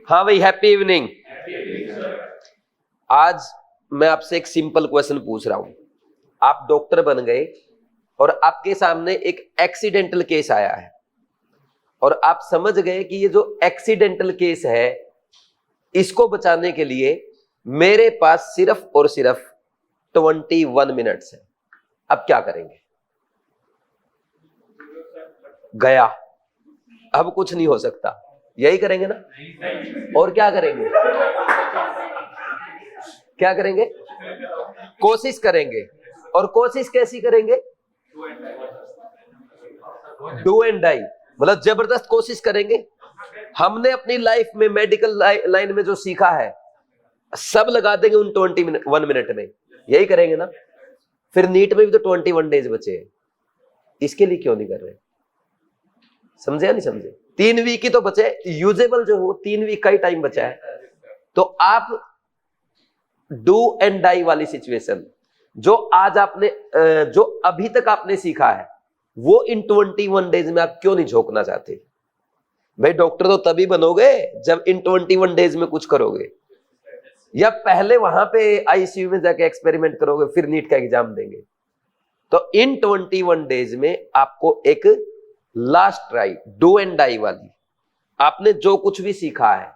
हाँ भाई, happy evening. आज मैं आपसे एक सिंपल क्वेश्चन पूछ रहा हूं। आप डॉक्टर बन गए और आपके सामने एक एक्सीडेंटल केस आया है और आप समझ गए कि ये जो एक्सीडेंटल केस है इसको बचाने के लिए मेरे पास सिर्फ और सिर्फ 21 मिनट्स है। अब क्या करेंगे? गया, अब कुछ नहीं हो सकता। यही करेंगे ना? और क्या करेंगे? क्या करेंगे? कोशिश करेंगे। और कोशिश कैसी करेंगे? डू एंड डाई, मतलब जबरदस्त कोशिश करेंगे। हमने अपनी लाइफ में मेडिकल लाइन में जो सीखा है सब लगा देंगे उन 21 मिनट में। यही करेंगे ना? फिर नीट में भी तो 21 डेज बचे हैं, इसके लिए क्यों नहीं कर रहे? समझे या नहीं समझे? 3 वीक ही तो बचे, यूजेबल जो हो 3 वीक का ही टाइम बचा है। तो आप डू एंड डाई वाली सिचुएशन जो आज आपने जो अभी तक आपने सीखा है वो इन 21 डेज में आप क्यों नहीं झोंकना चाहते? भाई डॉक्टर तो तभी बनोगे जब इन 21 डेज में कुछ करोगे, या पहले वहां पे आईसीयू में जाके एक्सपेरिमेंट करोगे फिर नीट का एग्जाम देंगे। तो इन 21 डेज में आपको एक last try, do and die वाली, आपने जो कुछ भी सीखा है,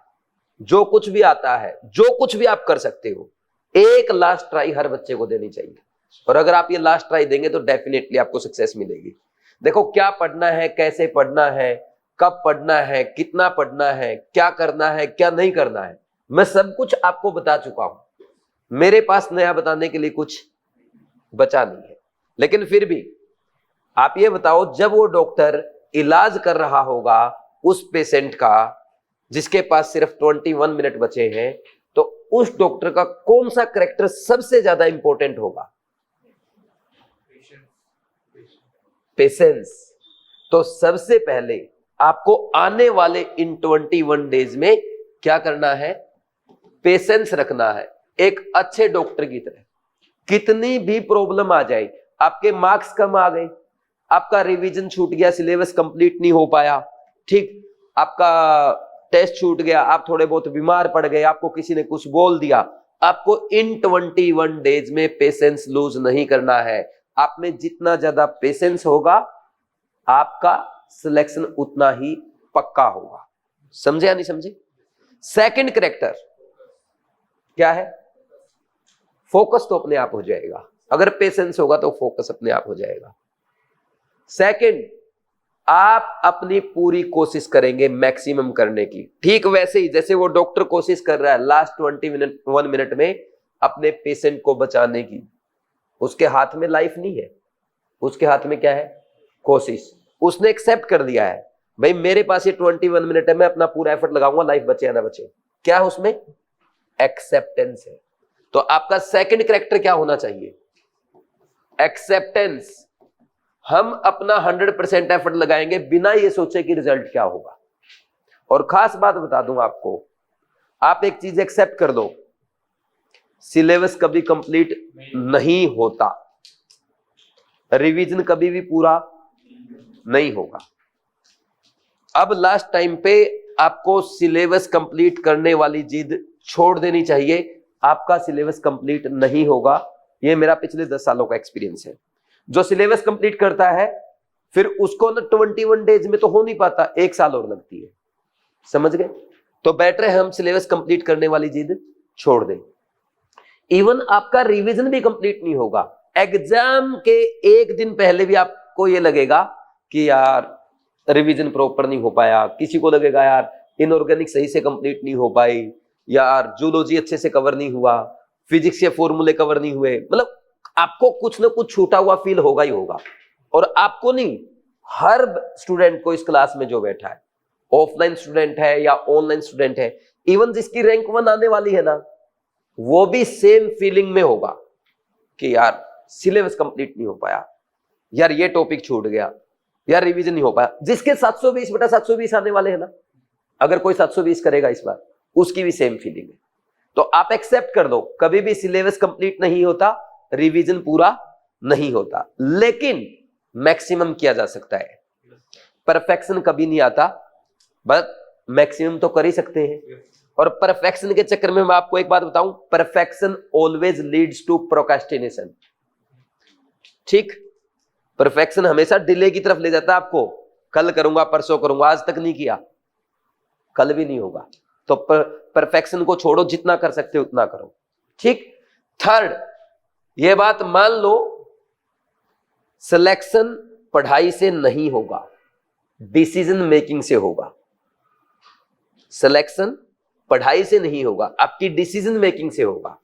जो कुछ भी आता है, जो कुछ भी आप कर सकते हो, एक लास्ट ट्राई हर बच्चे को देनी चाहिए। और अगर आप ये लास्ट ट्राई देंगे तो डेफिनेटली आपको सक्सेस मिलेगी। देखो, क्या पढ़ना है, कैसे पढ़ना है, कब पढ़ना है, कितना पढ़ना है, क्या करना है, क्या नहीं करना है, मैं सब कुछ आपको बता चुका हूं। मेरे पास नया बताने के लिए कुछ बचा नहीं है। लेकिन फिर भी आप ये बताओ, जब वो डॉक्टर इलाज कर रहा होगा उस पेशेंट का जिसके पास सिर्फ 21 मिनट बचे हैं, तो उस डॉक्टर का कौन सा कैरेक्टर सबसे ज्यादा इंपॉर्टेंट होगा? पेशेंस। तो सबसे पहले आपको आने वाले इन 21 डेज में क्या करना है? पेशेंस रखना है, एक अच्छे डॉक्टर की तरह। कितनी भी प्रॉब्लम आ जाए, आपके मार्क्स कम आ गए, आपका रिवीजन छूट गया, सिलेबस कंप्लीट नहीं हो पाया, ठीक, आपका टेस्ट छूट गया, आप थोड़े बहुत बीमार पड़ गए, आपको किसी ने कुछ बोल दिया, आपको इन 21 डेज में पेशेंस लूज नहीं करना है। आप में जितना ज्यादा पेशेंस होगा आपका सिलेक्शन उतना ही पक्का होगा। समझे या नहीं समझे? सेकंड कैरेक्टर क्या है? फोकस तो अपने आप हो जाएगा। अगर पेशेंस होगा तो फोकस अपने आप हो जाएगा। सेकंड, आप अपनी पूरी कोशिश करेंगे मैक्सिमम करने की, ठीक वैसे ही जैसे वो डॉक्टर कोशिश कर रहा है लास्ट 21 मिनट में अपने पेशेंट को बचाने की। उसके हाथ में लाइफ नहीं है, उसके हाथ में क्या है? कोशिश। उसने एक्सेप्ट कर दिया है, भाई मेरे पास ये 21 मिनट है, मैं अपना पूरा एफर्ट लगाऊंगा, लाइफ बचे या ना बचे। क्या है उसमें? एक्सेप्टेंस है। तो आपका सेकंड कैरेक्टर क्या होना चाहिए? एक्सेप्टेंस। हम अपना 100% एफर्ट लगाएंगे बिना ये सोचे कि रिजल्ट क्या होगा। और खास बात बता दूं आपको, आप एक चीज एक्सेप्ट कर दो, सिलेबस कभी कंप्लीट नहीं होता, रिवीजन कभी भी पूरा नहीं होगा। अब लास्ट टाइम पे आपको सिलेबस कंप्लीट करने वाली जिद छोड़ देनी चाहिए। आपका सिलेबस कंप्लीट नहीं होगा, ये मेरा पिछले 10 सालों का एक्सपीरियंस है। जो सिलेबस कंप्लीट करता है फिर उसको ना 21 डेज में तो हो नहीं पाता, 1 साल और लगती है। समझ गए? तो बेटर है हम सिलेबस कंप्लीट करने वाली जिद छोड़ दें। इवन आपका रिवीजन भी कंप्लीट नहीं होगा, एग्जाम के 1 दिन पहले भी आपको ये लगेगा कि यार रिवीजन प्रॉपर नहीं हो पाया, किसी को लगेगा यार इनऑर्गेनिक सही से कंप्लीट नहीं हो पाई, यार जूलॉजी अच्छे से कवर नहीं हुआ, फिजिक्स के फॉर्मूले कवर नहीं हुए, मतलब आपको कुछ ना कुछ छूटा हुआ फील होगा ही होगा। और आपको नहीं, हर स्टूडेंट को इस क्लास में जो बैठा है, ऑफलाइन स्टूडेंट है या ऑनलाइन स्टूडेंट है, इवन जिसकी रैंक 1 आने वाली है ना, वो भी सेम फीलिंग में होगा कि यार सिलेबस कंप्लीट नहीं हो पाया, यार ये टॉपिक छूट गया, यार रिवीजन नहीं हो पाया। जिसके 720/720 आने वाले हैं ना, अगर कोई 720 करेगा इस बार, उसकी भी सेम फीलिंग है। तो आप एक्सेप्ट कर दो, कभी भी सिलेबस कंप्लीट नहीं होता, रिवीजन पूरा नहीं होता, लेकिन मैक्सिमम किया जा सकता है। परफेक्शन कभी नहीं आता, बट मैक्सिमम तो कर ही सकते हैं। और परफेक्शन के चक्कर में मैं आपको एक बात बताऊं, perfection always leads to procrastination. ठीक, परफेक्शन हमेशा डिले की तरफ ले जाता है आपको, कल करूंगा, परसों करूंगा, आज तक नहीं किया, कल भी नहीं होगा। तो परफेक्शन को छोड़ो, जितना कर सकते हो उतना करो। ठीक। थर्ड, यह बात मान लो, सिलेक्शन पढ़ाई से नहीं होगा, डिसीजन मेकिंग से होगा। सिलेक्शन पढ़ाई से नहीं होगा, आपकी डिसीजन मेकिंग से होगा।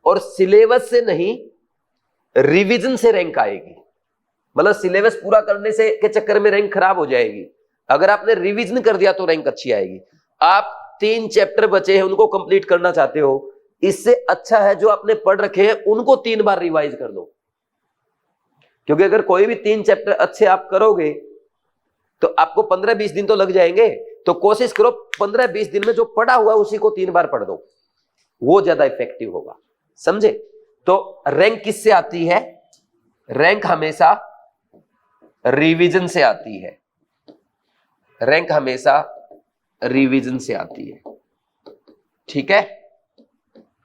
और सिलेबस से नहीं, रिवीजन से रैंक आएगी। मतलब सिलेबस पूरा करने से के चक्कर में रैंक खराब हो जाएगी, अगर आपने रिवीजन कर दिया तो रैंक अच्छी आएगी। आप 3 चैप्टर बचे हैं उनको कंप्लीट करना चाहते हो, इससे अच्छा है जो आपने पढ़ रखे हैं उनको 3 बार रिवाइज कर दो। क्योंकि अगर कोई भी 3 चैप्टर अच्छे आप करोगे तो आपको 15-20 दिन तो लग जाएंगे, तो कोशिश करो 15-20 दिन में जो पढ़ा हुआ उसी को 3 बार पढ़ दो, वो ज्यादा इफेक्टिव होगा। समझे? तो रैंक किससे आती है? रैंक हमेशा रिवीजन से आती है, रैंक हमेशा रिवीजन से आती है। ठीक है।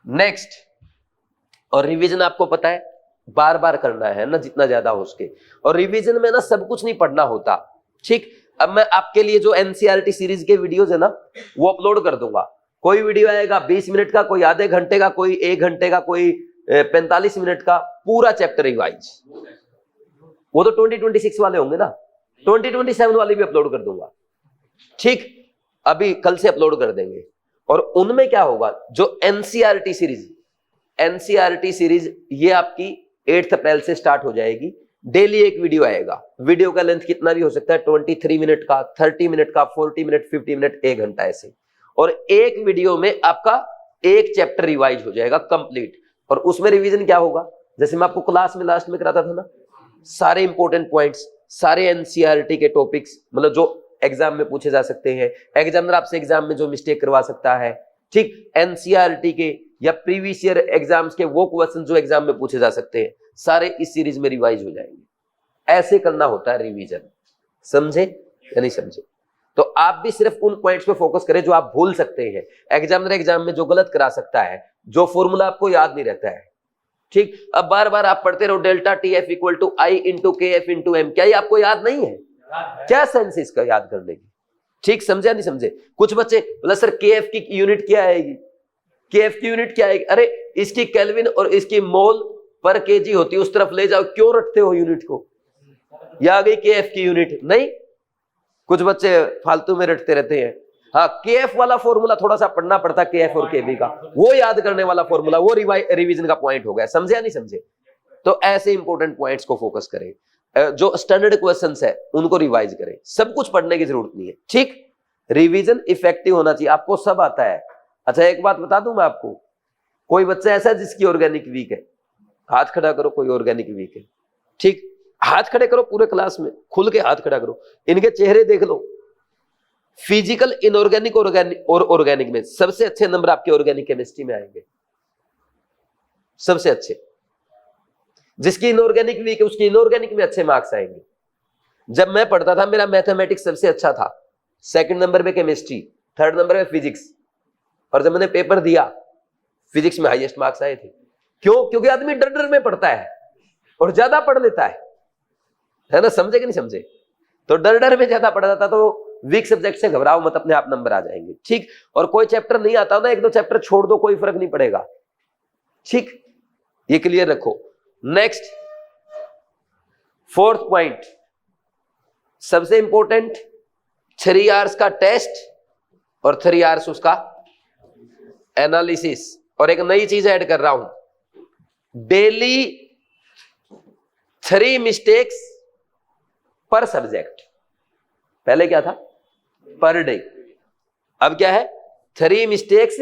नेक्स्ट, और रिवीजन आपको पता है बार बार करना है ना, जितना ज्यादा हो सके। और रिवीजन में ना सब कुछ नहीं पढ़ना होता। ठीक। अब मैं आपके लिए जो एनसीईआरटी सीरीज के वीडियोज है ना वो अपलोड कर दूंगा। कोई वीडियो आएगा 20 मिनट का, कोई आधे घंटे का, कोई 1 घंटे का, कोई 45 मिनट का, पूरा चैप्टर रिवाइज। वो तो 2026 वाले होंगे ना, 2027 वाले भी अपलोड कर दूंगा। ठीक, अभी कल से अपलोड कर देंगे। और उनमें क्या होगा, जो एनसीईआरटी सीरीज ये आपकी 8 अप्रैल से स्टार्ट हो जाएगी। डेली एक वीडियो आएगा, वीडियो का लेंथ कितना भी हो सकता है, 23 मिनट का, 30 मिनट का, 40 मिनट, 50 मिनट, 1 घंटा ऐसे। और एक वीडियो में आपका एक चैप्टर रिवाइज हो जाएगा कंप्लीट। और उसमें रिवीजन क्या होगा, जैसे मैं आपको क्लास में लास्ट में कराता था ना, सारे इंपॉर्टेंट पॉइंट्स, सारे एनसीईआरटी के टॉपिक्स, मतलब जो एग्जाम में पूछे जा सकते हैं, एग्जामिनर आपसे एग्जाम में जो मिस्टेक करवा सकता है। ठीक, एनसीईआरटी के या प्रीवियस ईयर एग्जाम्स के वो क्वेश्चन जो एग्जाम में पूछे जा सकते हैं, सारे इस सीरीज में रिवाइज हो जाएंगे। ऐसे करना होता है रिवीजन। समझे या नहीं समझे? तो आप भी सिर्फ उन पॉइंट्स पे फोकस करें जो आप भूल सकते हैं। एग्जामिनर एग्जाम में जो गलत करा सकता है, जो फॉर्मूला आपको याद नहीं रहता है। ठीक, अब बार बार आप पढ़ते रहो delta T F equal to I into K F into M, क्या ये आपको याद नहीं है? क्या सेंस है इसका याद करने की? ठीक, समझे या नहीं समझे? कुछ बच्चे बोला सर के एफ की यूनिट क्या आएगी, के एफ की यूनिट क्या आएगी? अरे इसकी केल्विन और इसकी मोल पर केजी होती है, उस तरफ ले जाओ, क्यों रटते हो यूनिट को? या आ गई के एफ की यूनिट? नहीं, कुछ बच्चे फालतू में रटते रहते हैं। हाँ, के एफ वाला फॉर्मूला थोड़ा सा पढ़ना पड़ता है, के एफ और के बी का, वो याद करने वाला फॉर्मूला, वो रिवीजन का पॉइंट हो गया। समझे या नहीं समझे? तो ऐसे इंपॉर्टेंट पॉइंट्स को फोकस करें, जो स्टैंडर्ड क्वेश्चंस है उनको रिवाइज करें। सब कुछ पढ़ने की जरूरत नहीं है। ठीक, रिवीजन इफेक्टिव होना चाहिए, आपको सब आता है। अच्छा एक बात बता दूं मैं आपको, कोई बच्चा ऐसा है जिसकी ऑर्गेनिक वीक है, हाथ खड़ा करो, कोई ऑर्गेनिक वीक है। ठीक, हाथ खड़े करो, पूरे क्लास में खुल के हाथ खड़ा करो, इनके चेहरे देख लो। फिजिकल, इनऑर्गेनिक, ऑर्गेनिक में सबसे अच्छे नंबर आपके ऑर्गेनिक केमिस्ट्री में आएंगे, सबसे अच्छे। जिसकी इनऑर्गेनिक वीक है उसकी इनऑर्गेनिक में अच्छे मार्क्स आएंगे। जब मैं पढ़ता था मेरा मैथमेटिक्स सबसे अच्छा था, 2nd नंबर पे केमिस्ट्री, 3rd नंबर पे फिजिक्स। और जब मैंने पेपर दिया फिजिक्स में हाईएस्ट मार्क्स आए थे। क्यों? क्योंकि आदमी डर डर में पढ़ता है और ज्यादा पढ़ लेता है ना। समझे कि नहीं समझे? तो डर डर में ज्यादा पढ़ जाता, तो वीक सब्जेक्ट से घबराओ मत, अपने आप नंबर आ जाएंगे। ठीक, और कोई चैप्टर नहीं आता ना, 1-2 चैप्टर छोड़ दो, कोई फर्क नहीं पड़ेगा। ठीक, ये क्लियर रखो। नेक्स्ट, 4th पॉइंट, सबसे इंपॉर्टेंट, 3 आवर्स का टेस्ट और 3 आवर्स उसका एनालिसिस। और एक नई चीज ऐड कर रहा हूं, डेली 3 मिस्टेक्स पर सब्जेक्ट। पहले क्या था? पर डे, अब क्या है? 3 मिस्टेक्स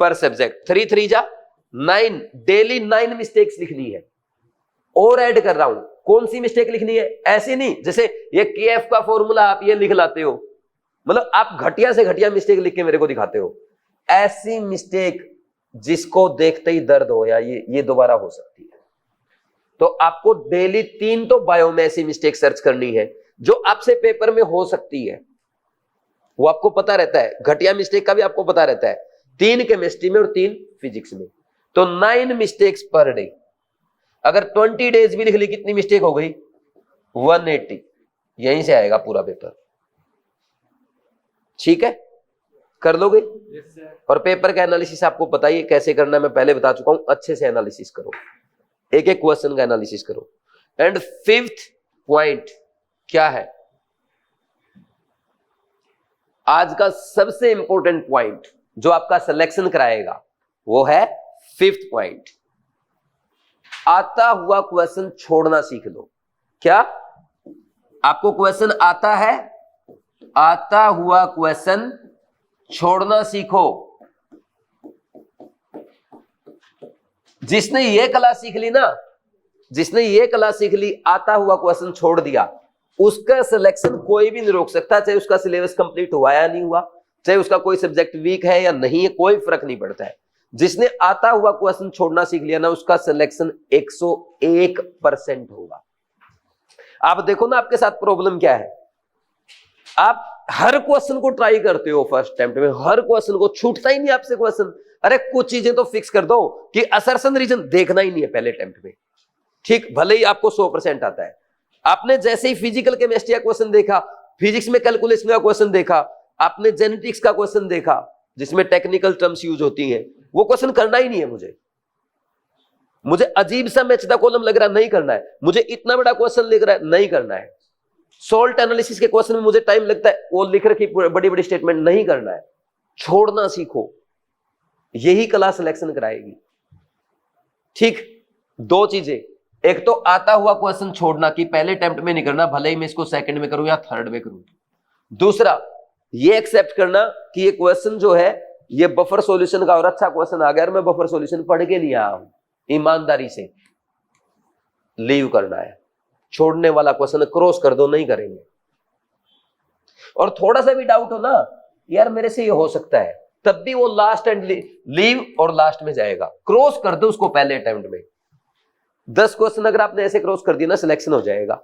पर सब्जेक्ट। 3 3 जा 9, डेली 9 मिस्टेक्स लिखनी है। और ऐड कर रहा हूं, कौन सी मिस्टेक लिखनी है? ऐसी नहीं जैसे ये केएफ का फॉर्मूला आप ये लिख लाते हो, मतलब आप घटिया से घटिया मिस्टेक लिख के मेरे को दिखाते हो। ऐसी मिस्टेक जिसको देखते ही दर्द हो, या ये दोबारा हो सकती है। तो आपको डेली 3 तो बायो में ऐसी मिस्टेक सर्च करनी है जो आपसे पेपर में हो सकती है, वो आपको पता रहता है, घटिया मिस्टेक का भी आपको पता रहता है, 3 केमिस्ट्री में और 3 फिजिक्स में, तो 9 मिस्टेक्स पर डे। अगर 20 डेज भी लिख ली कितनी मिस्टेक हो गई? 180। यहीं से आएगा पूरा पेपर। ठीक है, कर लोगे? और पेपर का एनालिसिस आपको पता ही है कैसे करना है, मैं पहले बता चुका हूं। अच्छे से एनालिसिस करो, एक एक क्वेश्चन का एनालिसिस करो। एंड 5th पॉइंट क्या है? आज का सबसे इंपॉर्टेंट पॉइंट जो आपका सिलेक्शन कराएगा वो है 5th पॉइंट, आता हुआ क्वेश्चन छोड़ना सीख लो। क्या आपको क्वेश्चन आता है? आता हुआ क्वेश्चन छोड़ना सीखो। जिसने ये कला सीख ली ना, जिसने ये कला सीख ली, आता हुआ क्वेश्चन छोड़ दिया, उसका सिलेक्शन कोई भी नहीं रोक सकता, चाहे उसका सिलेबस कंप्लीट हुआ या नहीं हुआ, चाहे उसका कोई सब्जेक्ट वीक है या नहीं है, कोई फर्क नहीं पड़ता है। जिसने आता हुआ क्वेश्चन छोड़ना सीख लिया ना, उसका सिलेक्शन 101% होगा। आप देखो ना आपके साथ प्रॉब्लम क्या है, आप हर क्वेश्चन को ट्राई करते हो फर्स्ट अटेम्प्ट में, हर क्वेश्चन को, छूटता ही नहीं आपसे क्वेश्चन। अरे कुछ चीजें तो फिक्स कर दो कि असर्शन रीजन देखना ही नहीं है पहले अटेम्प्ट में, ठीक, भले ही आपको 100% आता है। आपने जैसे ही फिजिकल केमिस्ट्री का क्वेश्चन देखा, फिजिक्स में कैलकुलेशन का क्वेश्चन देखा, आपने जेनेटिक्स का क्वेश्चन देखा जिसमें टेक्निकल टर्म्स यूज होती हैं, वो क्वेश्चन करना ही नहीं है मुझे अजीब सा मैच द कॉलम लग रहा है, नहीं करना है। मुझे इतना बड़ा क्वेश्चन लिख रहा है, नहीं करना है। सॉल्ट एनालिसिस के क्वेश्चन में मुझे टाइम लगता है, वो लिख रखी बड़ी बड़ी स्टेटमेंट, नहीं करना है। छोड़ना सीखो, यही कला सिलेक्शन कराएगी। ठीक, 2 चीजें, एक तो आता हुआ क्वेश्चन छोड़ना कि पहले अटेम्प्ट में नहीं करना, भले ही मैं इसको सेकंड में करूं या थर्ड में करूं। दूसरा, ये एक्सेप्ट करना कि ये क्वेश्चन जो है ये बफर सॉल्यूशन का और अच्छा क्वेश्चन आ गया और मैं बफर सॉल्यूशन पढ़ के नहीं आया हूं, ईमानदारी से लीव करना है। छोड़ने वाला क्वेश्चन क्रॉस कर दो, नहीं करेंगे। और थोड़ा सा भी डाउट हो ना, यार मेरे से ये हो सकता है, तब भी वो लास्ट एंड लीव और लास्ट में जाएगा, क्रॉस कर दो उसको पहले अटेम्प्ट में। 10 क्वेश्चन अगर आपने ऐसे क्रॉस कर दिया ना, सिलेक्शन हो जाएगा।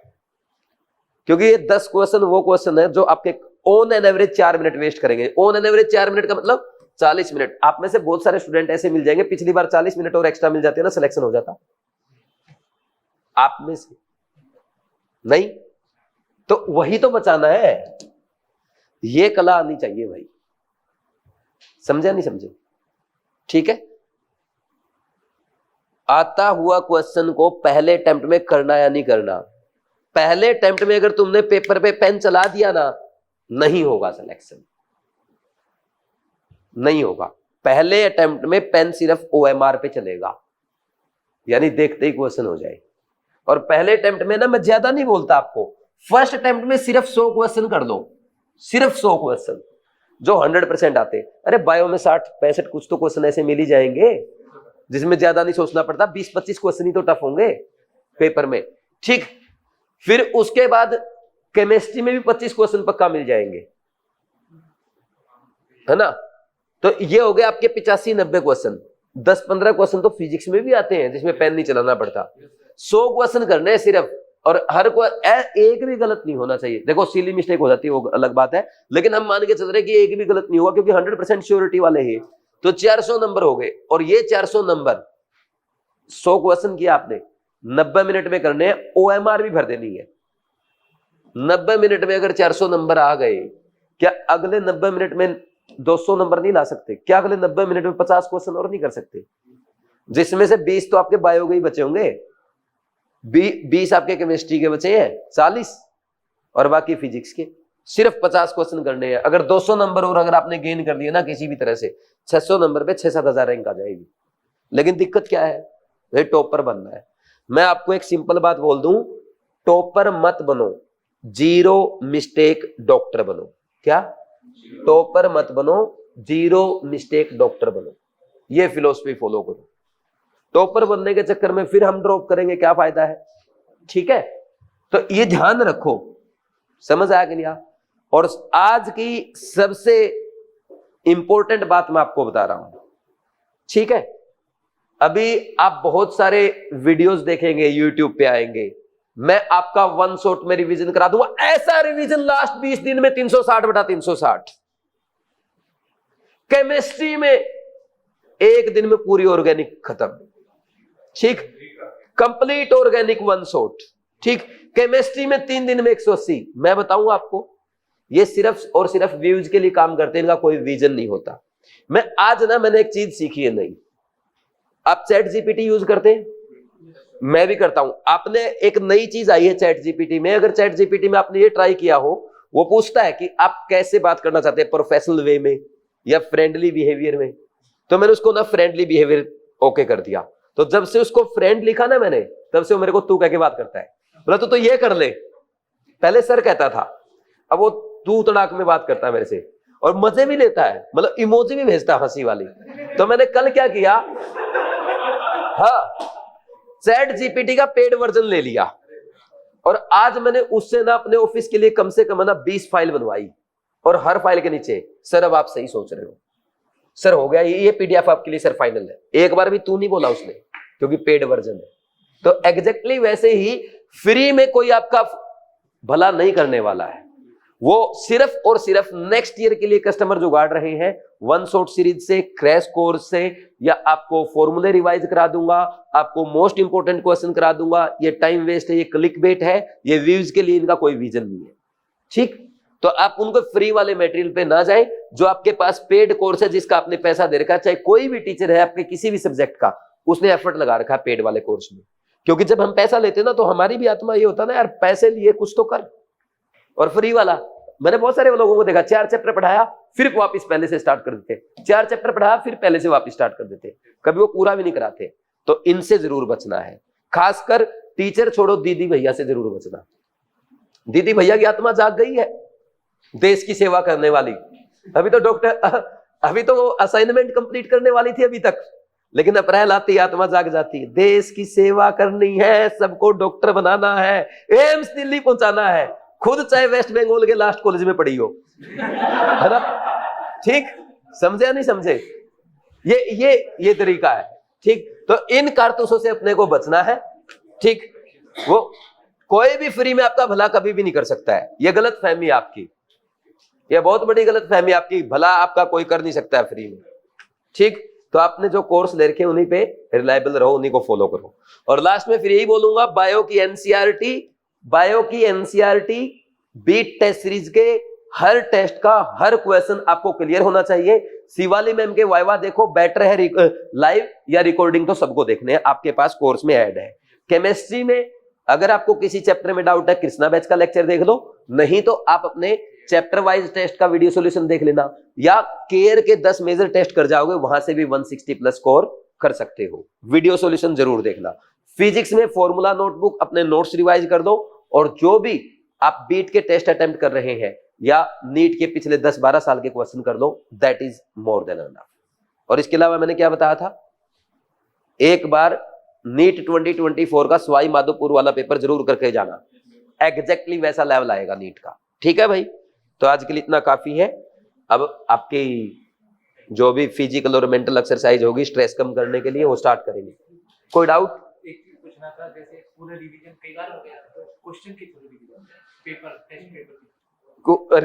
क्योंकि ये 10 क्वेश्चन वो क्वेश्चन है जो आपके on an average 4 minute waste करेंगे। ऑन एन एवरेज 4 मिनट का मतलब 40 मिनट। आप में से बहुत सारे स्टूडेंट ऐसे मिल जाएंगे, पिछली बार 40 मिनट और एक्स्ट्रा मिल जाते हैं ना, सिलेक्शन हो जाता। आप में से नहीं, तो वही तो बचाना है। ये कला आनी चाहिए भाई, समझा नहीं समझे? ठीक है, आता हुआ क्वेश्चन को पहले अटेम्प्ट में करना या नहीं करना। पहले अटेम्प्ट में अगर तुमने पेपर पे पेन चला दिया ना, नहीं होगा सिलेक्शन, नहीं होगा। पहले अटेम्प्ट में पेन सिर्फ OMR पे चलेगा, यानी देखते ही क्वेश्चन हो जाए। और पहले अटेम्प्ट में ना, मैं ज्यादा नहीं बोलता आपको, फर्स्ट अटेम्प्ट में सिर्फ 100 क्वेश्चन कर लो, सिर्फ 100 क्वेश्चन जो 100% आते। अरे बायो में 60-65 कुछ तो क्वेश्चन ऐसे मिल ही जाएंगे जिसमें ज्यादा नहीं सोचना पड़ता। 20-25 क्वेश्चन ही तो टफ होंगे पेपर में, ठीक। फिर उसके बाद केमिस्ट्री में भी 25 क्वेश्चन पक्का मिल जाएंगे, है ना। तो ये हो गए आपके 85-90 क्वेश्चन। 10-15 क्वेश्चन तो फिजिक्स में भी आते हैं जिसमें पेन नहीं चलाना पड़ता। 100 क्वेश्चन करने हैं सिर्फ, और हर को एक भी गलत नहीं होना चाहिए। देखो सिली मिस्टेक हो जाती है, वो अलग बात है, लेकिन हम मान के चल रहे कि एक भी गलत नहीं हुआ, क्योंकि 100% श्योरिटी वाले हैं। तो 400 नंबर हो गए, और ये 400 नंबर 100 क्वेश्चन किया आपने, 90 मिनट में करने हैं, OMR भी भर देनी है। 90 मिनट में अगर 400 नंबर आ गए, क्या अगले 90 मिनट में 200 नंबर नहीं ला सकते? क्या अगले 90 मिनट में 50 क्वेश्चन और नहीं कर सकते? जिसमें से 20 तो आपके बायो के ही बचे होंगे, 20 आपके केमिस्ट्री के बचे हैं, 40 और बाकी फिजिक्स के। सिर्फ 50 क्वेश्चन करने हैं। अगर 200 नंबर और अगर आपने गेन कर दिया ना किसी भी तरह से, 600 नंबर पे 6-7 हजार रैंक आ जाएगी। लेकिन दिक्कत क्या है भाई? टॉपर बनना है। मैं आपको एक सिंपल बात बोल दूं, टॉपर मत बनो, 0 मिस्टेक डॉक्टर बनो। क्या? टॉपर मत बनो, 0 मिस्टेक डॉक्टर बनो। ये फिलॉसफी फॉलो करो। टॉपर बनने के चक्कर में फिर हम ड्रॉप करेंगे, क्या फायदा है? ठीक है, तो ये ध्यान रखो। समझ आया कि नहीं? और आज की सबसे इंपॉर्टेंट बात मैं आपको बता रहा हूं, ठीक है। अभी आप बहुत सारे वीडियोस देखेंगे, यूट्यूब पे आएंगे, मैं आपका 1 शॉट में रिवीजन करा दूंगा। ऐसा रिवीजन लास्ट 20 दिन में 360/360। केमिस्ट्री में एक दिन में पूरी ऑर्गेनिक खत्म, ठीक, कंप्लीट ऑर्गेनिक वन शॉट, ठीक। केमिस्ट्री में 3 दिन में 180। मैं बताऊं आपको, ये सिर्फ और सिर्फ व्यूज के लिए काम करते हैं, इनका कोई विजन नहीं होता। मैंने एक चीज सीखी है नई। आप चैट जीपीटी यूज करते हैं? मैं भी करता हूं। आपने एक नई चीज आई है चैट जीपीटी में, अगर चैट जीपीटी में आपने ये ट्राई किया हो, वो पूछता है कि आप कैसे बात करना चाहते हैं, प्रोफेशनल वे में या फ्रेंडली बिहेवियर में। तो मैंने उसको ना फ्रेंडली बिहेवियर ओके कर दिया। तो जब से उसको फ्रेंड लिखा ना मैंने, तब से वो मेरे को तू कह के बात करता है। बोला तो ये कर ले। पहले सर कहता था, अब वो तू तड़ाक में बात करता है मेरे से, और मजे भी लेता है, मतलब इमोजी भी भेजता है हंसी वाली। तो मैंने कल क्या किया, हाँ, चैट जीपीटी का पेड वर्जन ले लिया, और आज मैंने उससे ना अपने ऑफिस के लिए कम से कम ना 20 फाइल बनवाई, और हर फाइल के नीचे सर अब आप सही सोच रहे हो, सर हो गया ये पीडीएफ आपके लिए सर फाइनल है। एक बार भी तू नहीं बोला उसने, क्योंकि पेड वर्जन है। तो एग्जैक्टली वैसे ही फ्री में कोई आपका भला नहीं करने वाला है। वो सिर्फ और सिर्फ नेक्स्ट ईयर के लिए कस्टमर जुगाड़ रहे हैं, वन शॉट सीरीज से, क्रैश कोर्स से, या आपको फॉर्मूले रिवाइज करा दूंगा, आपको मोस्ट इंपोर्टेंट क्वेश्चन करा दूंगा। ये टाइम वेस्ट है, ये क्लिक बेट है, ये व्यूज के लिए इनका कोई विजन नहीं है, ठीक। तो आप उनको फ्री वाले मटेरियल पे ना जाए। जो आपके पास पेड कोर्स है, जिसका आपने पैसा दे रखा है, चाहे कोई भी टीचर है आपके किसी भी सब्जेक्ट का, उसने एफर्ट लगा रखा है पेड वाले कोर्स में। क्योंकि जब हम पैसा लेते हैं ना, तो हमारी भी आत्मा ये होता है ना, यार पैसे लिए कुछ तो कर। और फ्री वाला, मैंने बहुत सारे लोगों को देखा, 4 चैप्टर पढ़ाया फिर वापस पहले से स्टार्ट कर देते, 4 चैप्टर पढ़ाया फिर पहले से वापस स्टार्ट कर देते, कभी वो पूरा भी नहीं कराते। तो इनसे जरूर बचना है, खासकर टीचर छोड़ो, दीदी भैया से जरूर बचना। दीदी भैया की आत्मा जाग गई है देश की सेवा करने वाली। अभी तो अभी तो वो असाइनमेंट कंप्लीट करने वाली थी अभी तक, लेकिन अप्रैल आती आत्मा जाग जाती है। देश की सेवा करनी है, सबको डॉक्टर बनाना है, एम्स दिल्ली पहुंचाना है, खुद चाहे वेस्ट बंगाल के लास्ट कॉलेज में पढ़ी हो, है ना, ठीक। समझे या नहीं समझे? ये तरीका है, ठीक। तो इन कारतूसों से अपने को बचना है, ठीक। वो कोई भी फ्री में आपका भला कभी भी नहीं कर सकता है, ये गलत फहमी आपकी, ये बहुत बड़ी गलत फहमी आपकी। भला आपका कोई कर नहीं सकता है फ्री में, ठीक। तो आपने जो कोर्स ले रखे उन्हीं पे रिलायबल रहो, उन्हीं को फॉलो करो। और लास्ट में फिर यही बोलूंगा, बायो की एनसीईआरटी बीट टेस्ट सीरीज के हर टेस्ट का हर क्वेश्चन आपको क्लियर होना चाहिए। शिवाली मैम के वाइवा देखो, बेटर है लाइव या रिकॉर्डिंग, तो सबको देखने हैं, आपके पास कोर्स में ऐड है। केमिस्ट्री में अगर आपको किसी चैप्टर में डाउट है, कृष्णा बैच का लेक्चर देख लो, नहीं तो आप अपने चैप्टर वाइज टेस्ट का वीडियो सॉल्यूशन देख लेना, या केयर के 10 मेजर टेस्ट कर जाओगे, वहां से भी 160 प्लस स्कोर कर सकते हो। वीडियो सॉल्यूशन जरूर देखना। फिजिक्स में फॉर्मूला नोटबुक, अपने नोट्स रिवाइज कर दो, और जो भी आप बीट के टेस्ट अटेम्प्ट कर रहे हैं या नीट के पिछले 10-12 साल के क्वेश्चन कर लो, that is more than enough. और इसके अलावा मैंने क्या बताया था, एक बार नीट 2024 का सवाई माधोपुर वाला पेपर जरूर करके जाना, एग्जैक्टली वैसा लेवल आएगा नीट का, ठीक है भाई। तो आज के लिए इतना काफी है। अब आपकी जो भी फिजिकल और मेंटल एक्सरसाइज होगी स्ट्रेस कम करने के लिए, वो स्टार्ट करेंगे। कोई डाउट? एक चीज पूछना था, जैसे पूरा रिवीजन कई बार हो गया, तो क्वेश्चन की थोड़ी रिवीजन, पेपर टेस्ट पेपर को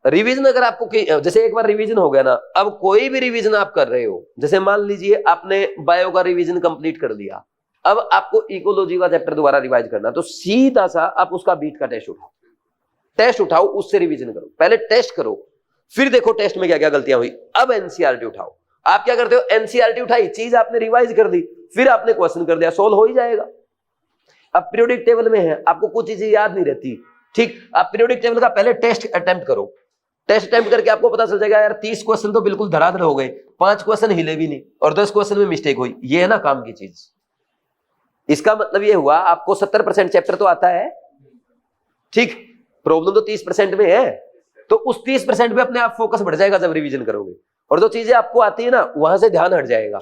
रिवीजन अगर आपको जैसे एक बार रिवीजन हो गया ना, अब कोई भी रिवीजन आप कर रहे हो, जैसे मान लीजिए आपने बायो का रिवीजन कंप्लीट कर दिया, अब आपको इकोलॉजी का चैप्टर दोबारा रिवाइज करना, तो सीधा सा आप उसका बीट का टेस्ट उठाओ, उससे रिवीजन करो। पहले टेस्ट करो, फिर देखो टेस्ट में क्या क्या गलतियां हुई, अब एनसीईआरटी उठाओ। आप क्या करते हो, एनसीईआरटी उठाई, चीज आपने रिवाइज कर दी, फिर आपने क्वेश्चन कर दिया, सोल्व हो ही जाएगा। अब पीरियोडिक टेबल में है, आपको कुछ चीजें याद नहीं रहती, ठीक। आप पीरियोडिक टेबल का पहले टेस्ट अटेम्प्ट करो, टेस्ट अटेम्प्ट करके आपको पता चल जाएगा, यार 30 क्वेश्चन तो बिल्कुल धड़ाधड़ हो गए, 5 क्वेश्चन हिले भी नहीं, और 10 क्वेश्चन में मिस्टेक हुई। ये है ना काम की चीज। इसका मतलब ये हुआ आपको 70% चैप्टर तो आता है, ठीक, प्रॉब्लम तो 30% में है, तो उस 30% पे अपने आप फोकस बढ़ जाएगा जब रिवीजन करोगे, और जो चीजें आपको आती है ना, वहां से ध्यान हट जाएगा,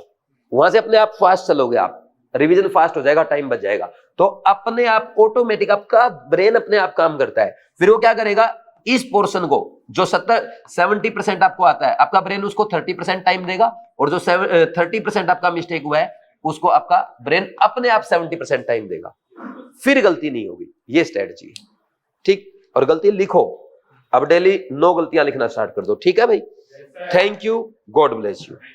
वहां से अपने आप फास्ट चलोगे, आप रिवीजन फास्ट हो जाएगा, टाइम बच जाएगा। तो अपने आप ऑटोमेटिक आपका ब्रेन अपने आप काम करता है। फिर वो क्या करेगा, इस पोर्शन को जो 70% आपको आता है, आपका ब्रेन उसको 30% टाइम देगा, और जो 30% आपका मिस्टेक हुआ है उसको आपका ब्रेन अपने आप 70% टाइम देगा, फिर गलती नहीं होगी। ये स्ट्रेटजी है, ठीक। और गलती लिखो, अब डेली 9 गलतियां लिखना स्टार्ट कर दो, ठीक है भाई। Thank you, God bless you.